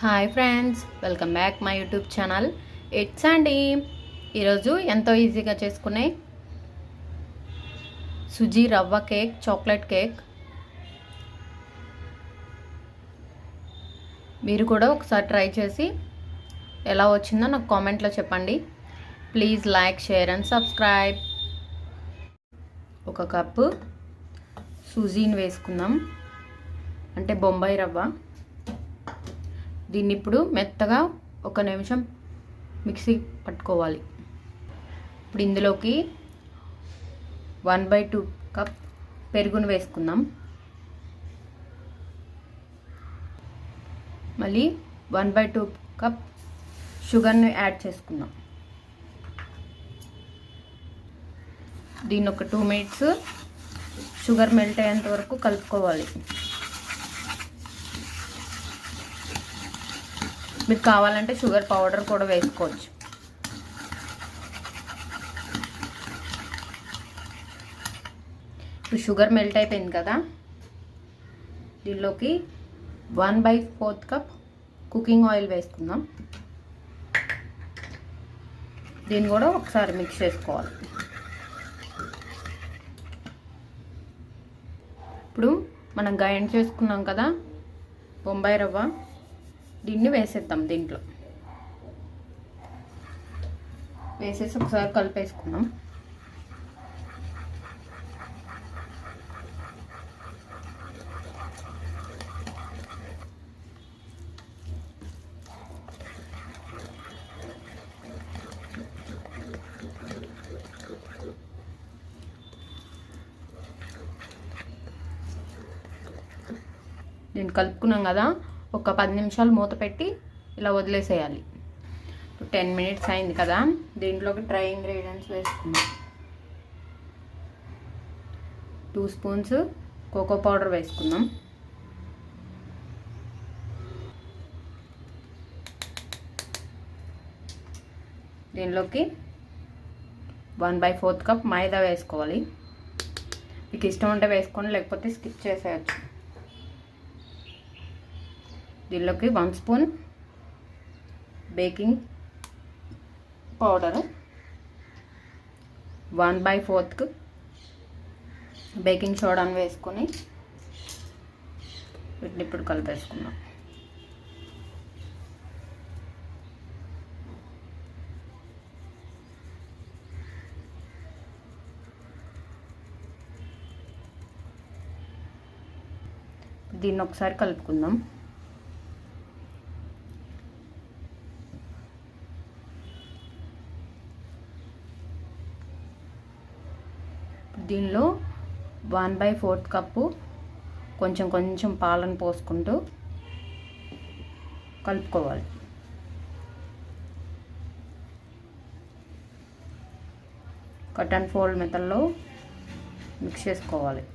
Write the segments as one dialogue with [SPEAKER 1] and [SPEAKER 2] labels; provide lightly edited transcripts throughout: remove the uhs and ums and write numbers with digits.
[SPEAKER 1] Hi friends, welcome back my YouTube channel. It's అండి. ఈరోజు ఎంతో ఈజీగా చేసుకునే సుజీ రవ్వ కేక్, చాక్లెట్ కేక్. మీరు కూడా ఒకసారి ట్రై చేసి ఎలా వచ్చిందో నాకు కామెంట్లో చెప్పండి. Please like, share and subscribe. ఒక కప్పు సుజీని వేసుకుందాం, అంటే బొంబాయి రవ్వ. దీన్ని ఇప్పుడు మెత్తగా 1 నిమిషం మిక్సీ పట్టుకోవాలి. ఇప్పుడు ఇందులోకి 1/2 కప్ పెరుగును వేసుకుందాం. మళ్ళీ 1/2 కప్ షుగర్ని యాడ్ చేసుకుందాం. దీన్ని ఒక 2 మినిట్స్ షుగర్ మెల్ట్ అయ్యేంత వరకు కలుపుకోవాలి. మీకు కావాలంటే షుగర్ పౌడర్ కూడా వేసుకోవచ్చు. ఇప్పుడు షుగర్ మెల్ట్ అయిపోయింది కదా, దీనిలోకి 1/4 కప్ కుకింగ్ ఆయిల్ వేసుకుందాం. దీన్ని కూడా ఒకసారి మిక్స్ చేసుకోవాలి. ఇప్పుడు మనం గ్రైండ్ చేసుకున్నాం కదా బొంబాయి రవ్వ, దీన్ని వేసేద్దాం. దీంట్లో వేసేసి ఒకసారి కలిపేసుకుందాం. దీన్ని కలుపుకున్నాం కదా, ఒక 10 నిమిషాలు మూత పెట్టి ఇలా వదిలేసేయాలి. 10 మినిట్స్ అయింది కదా, దీంట్లోకి డ్రై ఇంగ్రీడియంట్స్ వేసుకుందాం. 2 స్పూన్స్ కోకో పౌడర్ వేసుకుందాం. దీనిలోకి 1/4 కప్ మైదా వేసుకోవాలి. మీకు ఇష్టం ఉంటే వేసుకోండి, లేకపోతే స్కిప్ చేసేయచ్చు. దీనిలోకి 1 స్పూన్ బేకింగ్ పౌడర్, 1/4 బేకింగ్ సోడాను వేసుకొని వీటిని ఇప్పుడు కలిపేసుకున్నాం. దీన్ని ఒకసారి కలుపుకుందాం. దీనిలో 1/4 కప్పు కొంచెం కొంచెం పాలను పోసుకుంటూ కలుపుకోవాలి. కట్ అండ్ ఫోల్డ్ మెథడ్లో మిక్స్ చేసుకోవాలి.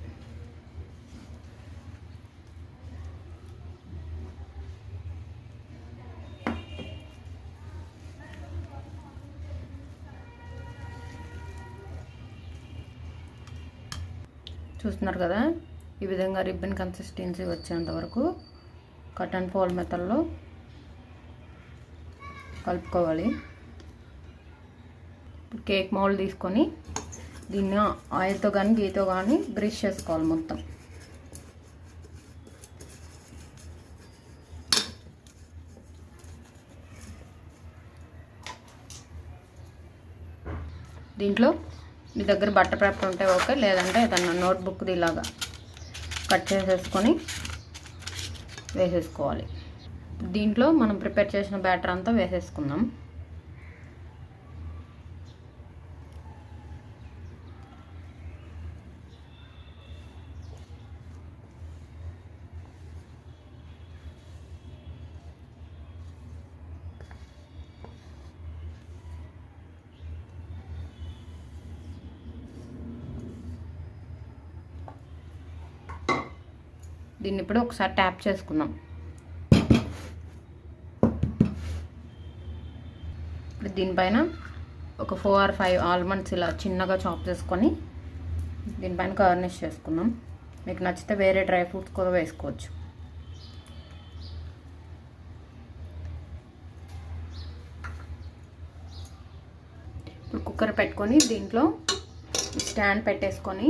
[SPEAKER 1] చూస్తున్నారు కదా, ఈ విధంగా రిబ్బన్ కన్సిస్టెన్సీ వచ్చేంత వరకు కట్ అండ్ ఫోల్డ్ మెథడ్లో కలుపుకోవాలి. ఇప్పుడు కేక్ మౌల్డ్ తీసుకొని దీన్ని ఆయిల్తో కానీ గీతో కానీ గ్రీస్ చేసుకోవాలి మొత్తం. దీంట్లో మీ దగ్గర బట్టర్ పేపర్ ఉంటే ఓకే, లేదంటే ఏదన్నా నోట్బుక్ది ఇలాగా కట్ చేసేసుకొని వేసేసుకోవాలి. దీంట్లో మనం ప్రిపేర్ చేసిన బ్యాటర్ అంతా వేసేసుకుందాం. దీన్ని ఇప్పుడు ఒకసారి ట్యాప్ చేసుకుందాం. ఇప్పుడు దీనిపైన ఒక 4 or 5 ఆల్మండ్స్ ఇలా చిన్నగా చాప్ చేసుకొని దీనిపైన గార్నిష్ చేసుకుందాం. మీకు నచ్చితే వేరే డ్రై ఫ్రూట్స్ కూడా వేసుకోవచ్చు. ఇప్పుడు కుక్కర్ పెట్టుకొని దీంట్లో స్టాండ్ పెట్టేసుకొని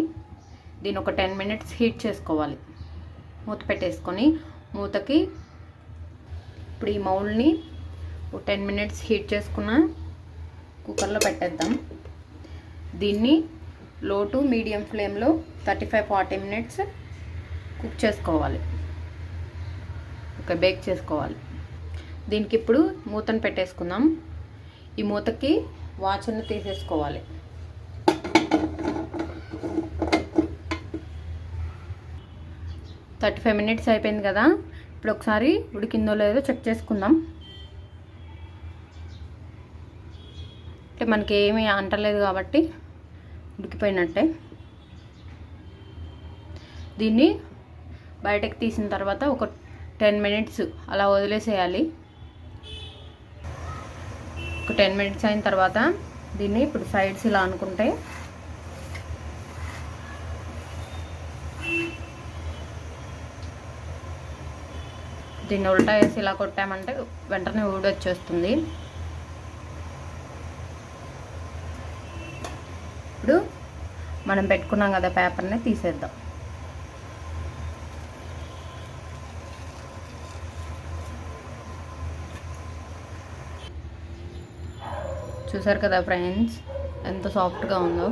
[SPEAKER 1] దీన్ని ఒక 10 మినిట్స్ హీట్ చేసుకోవాలి. మూత పెట్టేసుకొని మూతకి ఇప్పుడు ఈ మౌల్డ్ని 10 మినిట్స్ హీట్ చేసుకున్న కుక్కర్లో పెట్టేద్దాం. దీన్ని లో టు మీడియం ఫ్లేమ్లో 35-40 మినిట్స్ కుక్ చేసుకోవాలి. ఓకే, బేక్ చేసుకోవాలి. దీనికి ఇప్పుడు మూతను పెట్టేసుకుందాం. ఈ మూతకి వాచర్ని తీసేసుకోవాలి. థర్టీ 35 మినిట్స్ అయిపోయింది కదా. ఇప్పుడు ఒకసారి ఉడికిందో లేదో చెక్ చేసుకుందాం. అంటే మనకి ఏమీ అంటలేదు కాబట్టి ఉడికిపోయినట్టే. దీన్ని బయటకు తీసిన తర్వాత ఒక 10 మినిట్స్ అలా వదిలేసేయాలి. ఒక 10 మినిట్స్ అయిన తర్వాత దీన్ని ఇప్పుడు సైడ్స్ ఇలా అనుకుంటే దీన్ని ఉల్టా వేసి ఇలా కొట్టామంటే వెంటనే ఊడొచ్చేస్తుంది. ఇప్పుడు మనం పెట్టుకున్నాం కదా పేపర్ని తీసేద్దాం. చూసారు కదా ఫ్రెండ్స్, ఎంత సాఫ్ట్గా ఉందో.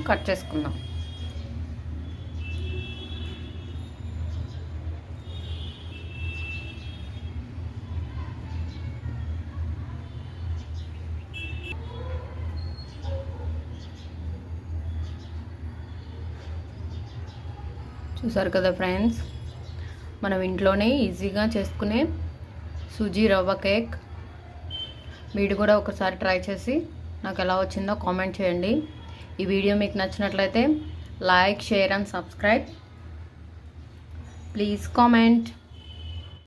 [SPEAKER 1] కట్ చేసుకుందాం. చూసారు కదా ఫ్రెండ్స్, మనం ఇంట్లోనే ఈజీగా చేసుకునే సూజీ రవ్వ కేక్. మీరు కూడా ఒకసారి ట్రై చేసి నాకు ఎలా వచ్చిందో కామెంట్ చేయండి. ఈ వీడియో మీకు నచ్చినట్లయితే like, share and subscribe. Please comment.